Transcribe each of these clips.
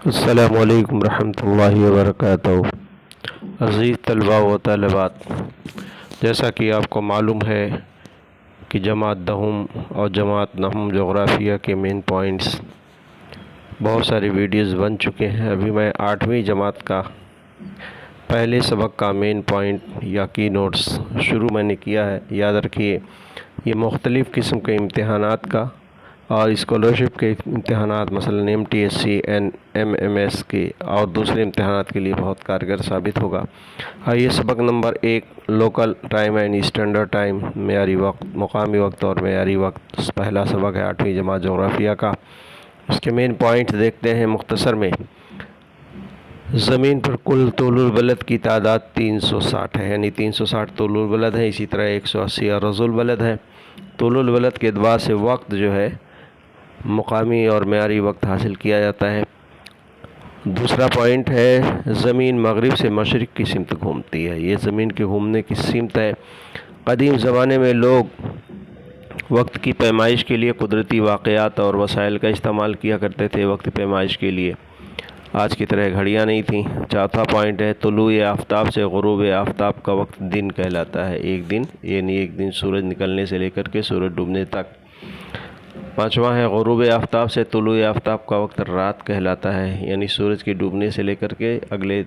السلام علیکم ورحمۃ اللہ وبرکاتہ۔ عزیز طلباء و طالبات، جیسا کہ آپ کو معلوم ہے کہ جماعت دہم اور جماعت نہم جغرافیہ کے مین پوائنٹس بہت ساری ویڈیوز بن چکے ہیں۔ ابھی میں 8ویں جماعت کا پہلے سبق کا مین پوائنٹ یا کی نوٹس شروع میں نے کیا ہے۔ یاد رکھیے، یہ مختلف قسم کے امتحانات کا اور اسکالرشپ کے امتحانات مثلا MTSC MMS کے اور دوسرے امتحانات کے لیے بہت کارگر ثابت ہوگا۔ آئیے سبق number 1، local time and standard time, معیاری وقت، مقامی وقت اور معیاری وقت، پہلا سبق ہے 8ویں جماعت جغرافیہ کا۔ اس کے مین پوائنٹ دیکھتے ہیں مختصر میں۔ زمین پر کل طول البلد کی تعداد 360 ہے، یعنی 360 طول البلد ہے۔ اسی طرح 180 عرض البلد ہے۔ طول البلد کے اعتبار سے وقت جو ہے مقامی اور معیاری وقت حاصل کیا جاتا ہے۔ دوسرا پوائنٹ ہے، زمین مغرب سے مشرق کی سمت گھومتی ہے۔ یہ زمین کے گھومنے کی سمت ہے۔ قدیم زمانے میں لوگ وقت کی پیمائش کے لیے قدرتی واقعات اور وسائل کا استعمال کیا کرتے تھے وقت پیمائش کے لیے۔ آج کی طرح گھڑیاں نہیں تھیں۔ چوتھا پوائنٹ ہے، طلوع آفتاب سے غروب آفتاب کا وقت دن کہلاتا ہے۔ ایک دن یعنی ایک دن سورج نکلنے سے لے کر کے سورج ڈوبنے تک۔ پانچواں ہے، غروب آفتاب سے طلوع آفتاب کا وقت رات کہلاتا ہے، یعنی سورج کے ڈوبنے سے لے کر کے اگلے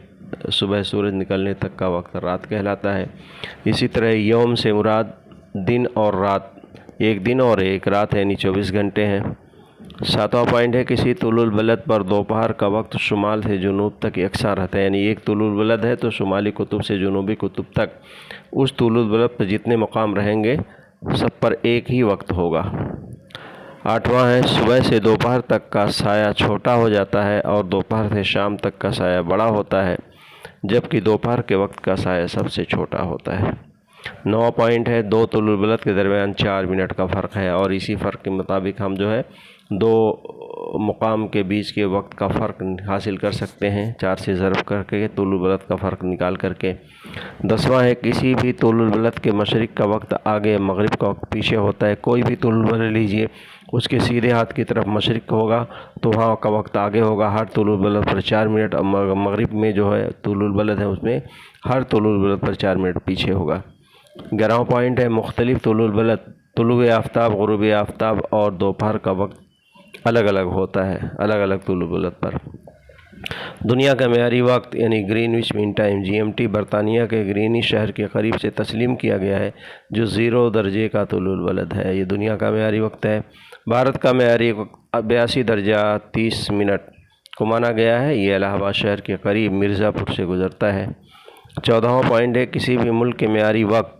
صبح سورج نکلنے تک کا وقت رات کہلاتا ہے۔ اسی طرح یوم سے مراد دن اور رات، ایک دن اور ایک رات یعنی 24 گھنٹے ہیں۔ ساتواں پوائنٹ ہے، کسی طول البلد پر دوپہر کا وقت شمال سے جنوب تک یکساں رہتا ہے، یعنی ایک طول البلد ہے تو شمالی قطب سے جنوبی قطب تک اس طول البلد پر جتنے مقام رہیں گے سب پر ایک ہی وقت ہوگا۔ آٹھواں ہے، صبح سے دوپہر تک کا سایہ چھوٹا ہو جاتا ہے اور دوپہر سے شام تک کا سایہ بڑا ہوتا ہے، جبکہ دوپہر کے وقت کا سایہ سب سے چھوٹا ہوتا ہے۔ نواں پوائنٹ ہے، دو طول البلد کے درمیان 4 منٹ کا فرق ہے، اور اسی فرق کے مطابق ہم جو ہے دو مقام کے بیچ کے وقت کا فرق حاصل کر سکتے ہیں، 4 سے ضرب کر کے طول البلد کا فرق نکال کر کے۔ 10واں ہے، کسی بھی طول البلد کے مشرق کا وقت آگے، مغرب کا وقت پیچھے ہوتا ہے۔ کوئی بھی طول البلد لیجئے، اس کے سیدھے ہاتھ کی طرف مشرق ہوگا تو وہاں کا وقت آگے ہوگا، ہر طول البلد پر 4 منٹ، اور مغرب میں جو ہے طول البلد ہے اس میں ہر طول البلد پر 4 منٹ پیچھے ہوگا۔ 11واں پوائنٹ ہے، مختلف طول البلد، طلوع آفتاب، غروب آفتاب اور دوپہر کا وقت الگ الگ ہوتا ہے، الگ الگ طول البلد پر۔ دنیا کا معیاری وقت یعنی گرینوچ مین ٹائم GMT برطانیہ کے گرینوچ شہر کے قریب سے تسلیم کیا گیا ہے، جو 0 درجے کا طول البلد ہے۔ یہ دنیا کا معیاری وقت ہے۔ بھارت کا معیاری وقت 82 درجہ 30 منٹ کو مانا گیا ہے۔ یہ الہ آباد شہر کے قریب مرزا پور سے گزرتا ہے۔ 14واں پوائنٹ ہے، کسی بھی ملک کے معیاری وقت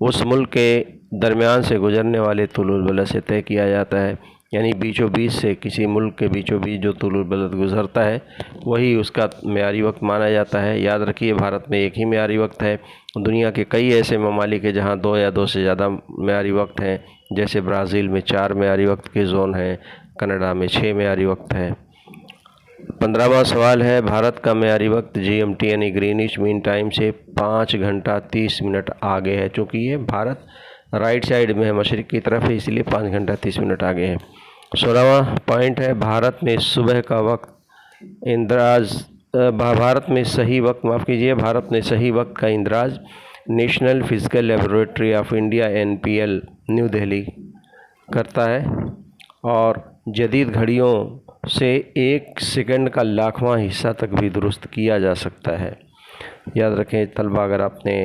اس ملک کے درمیان سے گزرنے والے طول البلد سے طے کیا جاتا ہے، یعنی بیچوں بیچ سے کسی ملک کے بیچوں بیچ جو طول البلد گزرتا ہے وہی اس کا معیاری وقت مانا جاتا ہے۔ یاد رکھیے، بھارت میں ایک ہی معیاری وقت ہے۔ دنیا کے کئی ایسے ممالک ہیں جہاں 2 یا 2 سے زیادہ معیاری وقت ہیں، جیسے برازیل میں 4 معیاری وقت کے زون ہیں، کینیڈا میں 6 معیاری وقت ہے۔ 15واں سوال ہے، بھارت کا معیاری وقت GMT یعنی گرینوچ مین ٹائم سے 5 گھنٹہ 30 منٹ آگے ہے۔ چونکہ یہ بھارت رائٹ سائڈ میں ہے، مشرق کی طرف ہے، اس لیے 5 گھنٹہ 30 منٹ آگے ہے۔ 16واں پوائنٹ ہے، بھارت میں صبح کا وقت بھارت میں صحیح وقت کا اندراج national physical laboratory of India NPL new Delhi کرتا ہے، اور جدید گھڑیوں سے 1 سیکنڈ کا لاکھواں حصہ تک بھی درست کیا جا سکتا ہے۔ یاد رکھیں طلبہ، اگر آپ نے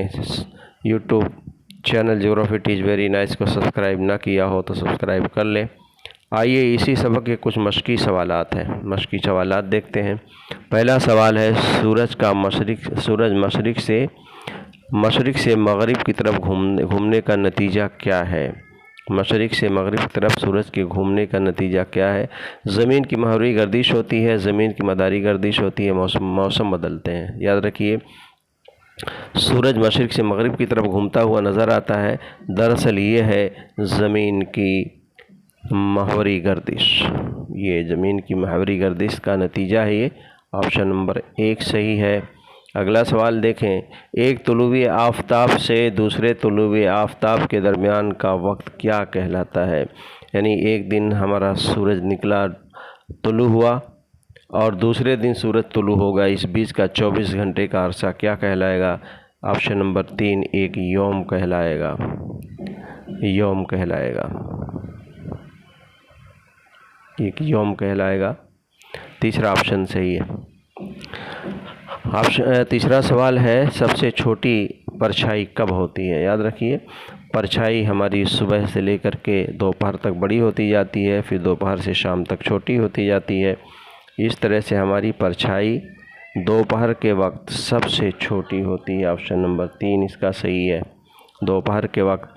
YouTube channel Jughrafi teach very nice کو سبسکرائب نہ کیا ہو تو سبسکرائب کر لیں۔ آئیے اسی سبق کے کچھ مشقی سوالات ہیں، مشقی سوالات دیکھتے ہیں۔ پہلا سوال ہے، سورج مشرق سے مغرب کی طرف گھومنے کا نتیجہ کیا ہے؟ مشرق سے مغرب کی طرف سورج کے گھومنے کا نتیجہ کیا ہے؟ زمین کی محوری گردش ہوتی ہے، زمین کی مداری گردش ہوتی ہے، موسم بدلتے ہیں۔ یاد رکھیے، سورج مشرق سے مغرب کی طرف گھومتا ہوا نظر آتا ہے، دراصل یہ ہے زمین کی محوری گردش، یہ زمین کی محوری گردش کا نتیجہ ہے۔ یہ آپشن نمبر 1 صحیح ہے۔ اگلا سوال دیکھیں، ایک طلوع آفتاب سے دوسرے طلوع آفتاب کے درمیان کا وقت کیا کہلاتا ہے؟ یعنی ایک دن ہمارا سورج نکلا، طلوع ہوا، اور دوسرے دن سورج طلوع ہوگا، اس بیچ کا 24 گھنٹے کا عرصہ کیا کہلائے گا؟ آپشن نمبر 3 ایک یوم کہلائے گا، یوم کہلائے گا، ایک یوم کہلائے گا۔ تیسرا آپشن صحیح ہے۔ تیسرا سوال ہے سب سے چھوٹی پرچھائی کب ہوتی ہے؟ یاد رکھیے، پرچھائی ہماری صبح سے لے کر کے دوپہر تک بڑی ہوتی جاتی ہے، پھر دوپہر سے شام تک چھوٹی ہوتی جاتی ہے۔ اس طرح سے ہماری پرچھائی دوپہر کے وقت سب سے چھوٹی ہوتی ہے۔ آپشن نمبر 3 اس کا صحیح ہے، دوپہر کے وقت۔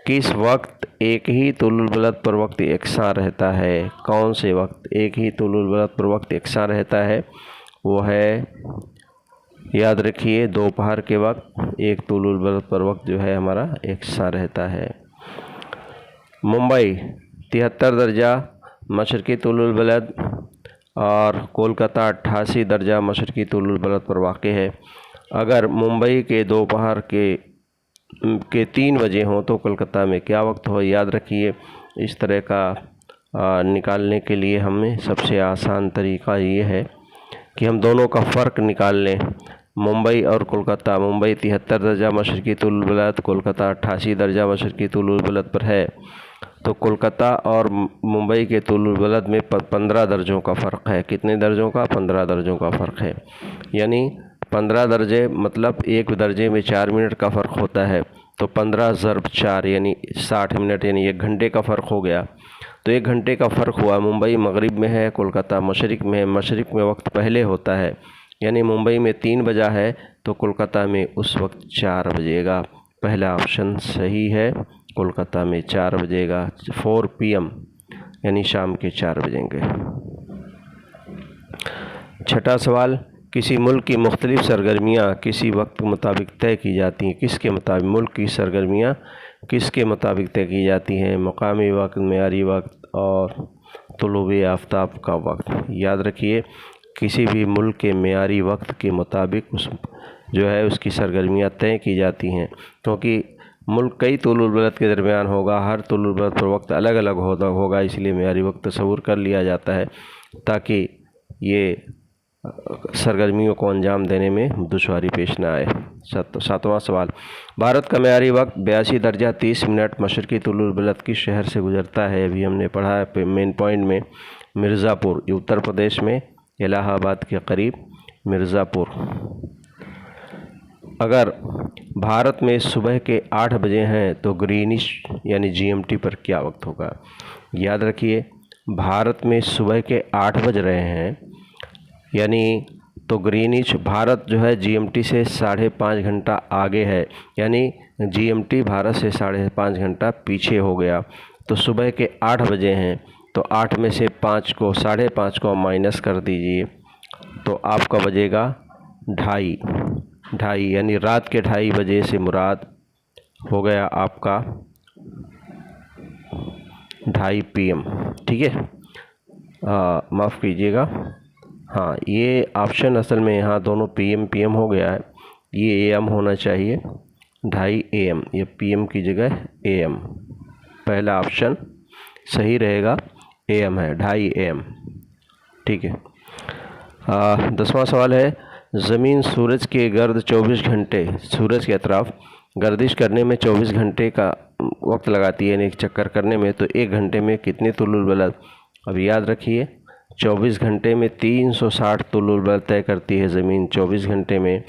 کس وقت ایک ہی طول البلد پر وقت یکساں رہتا ہے؟ کون سے وقت ایک ہی طول البلد پر وقت یکساں رہتا ہے؟ وہ ہے، یاد رکھیے، دوپہر کے وقت ایک طول البلد پر وقت جو ہے ہمارا یکساں رہتا ہے۔ ممبئی 73 درجہ مشرقی طول البلد اور کولکتہ 88 درجہ مشرقی طول البلد پر واقع ہے۔ اگر ممبئی کے دوپہر کے 3 بجے ہوں تو کولکتہ میں کیا وقت ہو؟ یاد رکھیے، اس طرح کا نکالنے کے لیے ہمیں سب سے آسان طریقہ یہ ہے کہ ہم دونوں کا فرق نکال لیں، ممبئی اور کولکتہ۔ ممبئی 73 درجہ مشرقی طول البلد، کولکتہ 88 درجہ مشرقی طول البلد پر ہے، تو کولکتہ اور ممبئی کے طول البلد میں 15 درجوں کا فرق ہے۔ کتنے درجوں کا؟ 15 درجوں کا فرق ہے، یعنی 15 درجے مطلب ایک درجے میں 4 منٹ کا فرق ہوتا ہے، تو 15 ضرب 4 یعنی 60 منٹ، یعنی 1 گھنٹے کا فرق ہو گیا۔ تو 1 گھنٹے کا فرق ہوا۔ ممبئی مغرب میں ہے، کولکتہ مشرق میں ہے۔ مشرق میں وقت پہلے ہوتا ہے، یعنی ممبئی میں 3 بجا ہے تو کولکتہ میں اس وقت 4 بجے گا۔ پہلا آپشن صحیح ہے، کولکتہ میں 4 بجے گا، 4 PM یعنی شام کے 4 بجیں گے۔ چھٹا سوال، کسی ملک کی مختلف سرگرمیاں کسی وقت کے مطابق طے کی جاتی ہیں؟ کس کے مطابق؟ ملک کی سرگرمیاں کس کے مطابق طے کی جاتی ہیں؟ مقامی وقت، معیاری وقت اور طلوع آفتاب کا وقت۔ یاد رکھیے، کسی بھی ملک کے معیاری وقت کے مطابق اس کی سرگرمیاں طے کی جاتی ہیں، کیونکہ ملک کئی طول البلد کے درمیان ہوگا، ہر طول البلد پر وقت الگ الگ ہوگا، اس لیے معیاری وقت تصور کر لیا جاتا ہے تاکہ یہ سرگرمیوں کو انجام دینے میں دشواری پیش نہ آئے۔ 7واں سوال، بھارت کا معیاری وقت 82 درجہ 30 منٹ مشرقی طول البلد کس شہر سے گزرتا ہے؟ ابھی ہم نے پڑھا ہے مین پوائنٹ میں، مرزا پور، یہ اتر پردیش میں الہ آباد کے قریب مرزا پور۔ اگر بھارت میں صبح کے 8 بجے ہیں تو گرینچ یعنی GMT پر کیا وقت ہوگا؟ یاد رکھیے، بھارت میں صبح کے 8 بج رہے ہیں، یعنی تو گرینچ بھارت جو ہے GMT سے 5.5 گھنٹہ آگے ہے، یعنی GMT بھارت سے 5.5 گھنٹہ پیچھے ہو گیا۔ تو صبح کے 8 بجے ہیں تو 8 میں سے 5.5 کو مائنس کر دیجئے تو آپ کا بجے گا 2:30 یعنی رات کے 2:30 بجے سے مراد ہو گیا آپ کا 2:30 PM۔ ٹھیک ہے، معاف کیجیے گا، ہاں یہ آپشن اصل میں یہاں دونوں PM ہو گیا ہے، یہ AM ہونا چاہیے 2:30 AM، یہ PM کی جگہ AM، پہلا آپشن صحیح رہے گا، AM ہے 2:30 AM۔ ٹھیک ہے، 10واں سوال ہے، زمین سورج کے گرد 24 گھنٹے سورج کے اطراف گردش کرنے میں 24 گھنٹے کا وقت لگاتی ہے، یعنی ایک چکر کرنے میں، تو 1 گھنٹے میں کتنے طول البلد؟ اب یاد رکھیے، 24 گھنٹے میں 360 طول البلد طے کرتی ہے زمین 24 گھنٹے میں،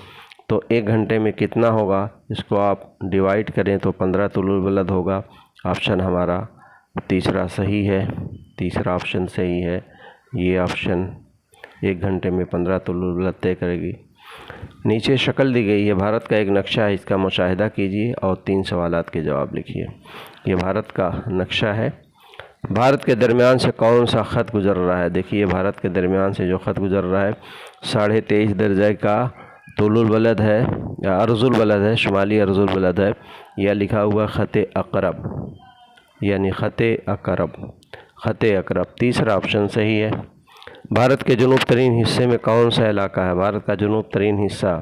تو 1 گھنٹے میں کتنا ہوگا؟ اس کو آپ ڈیوائڈ کریں تو 15 طول البلد ہوگا۔ آپشن ہمارا تیسرا صحیح ہے، تیسرا آپشن صحیح ہے، یہ آپشن 1 گھنٹے میں 15 طول البلد طے کرے گی۔ نیچے شکل دی گئی ہے، بھارت کا ایک نقشہ ہے، اس کا مشاہدہ کیجیے اور 3 سوالات کے جواب لکھیے۔ یہ بھارت کا نقشہ ہے، بھارت کے درمیان سے کون سا خط گزر رہا ہے؟ دیکھیے بھارت کے درمیان سے جو خط گزر رہا ہے 23.5 درجے کا طول البلد ہے یا عرض البلد ہے، شمالی عرض البلد ہے، یا لکھا ہوا خط اقرب، یعنی خط اقرب۔ تیسرا آپشن صحیح ہے۔ بھارت کے جنوب ترین حصے میں کون سا علاقہ ہے؟ بھارت کا جنوب ترین حصہ،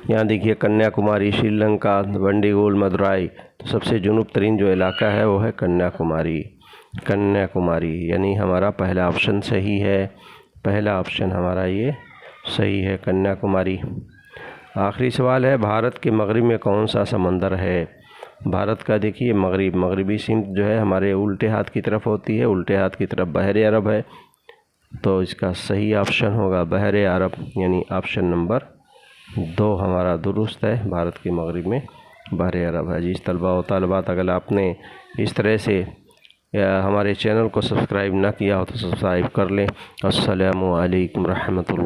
یہاں دیکھیے کنیا کماری، شری لنکا، ونڈیگول، مدورائی، تو سب سے جنوب ترین جو علاقہ ہے وہ ہے کنیا کماری، یعنی ہمارا پہلا آپشن صحیح ہے، پہلا آپشن ہمارا یہ صحیح ہے، کنیا کماری۔ آخری سوال ہے، بھارت کے مغرب میں کون سا سمندر ہے؟ بھارت کا دیکھیے مغربی سمت جو ہے ہمارے الٹے ہاتھ کی طرف ہوتی ہے، الٹے ہاتھ کی طرف بحر عرب ہے، تو اس کا صحیح آپشن ہوگا بحر عرب، یعنی آپشن نمبر 2 ہمارا درست ہے۔ بھارت کے مغرب میں بحر عرب ہے۔ جی طلباء و طالبات، اگر آپ نے اس طرح سے ہمارے چینل کو سبسکرائب نہ کیا ہو تو سبسکرائب کر لیں۔ السلام علیکم رحمۃ اللہ۔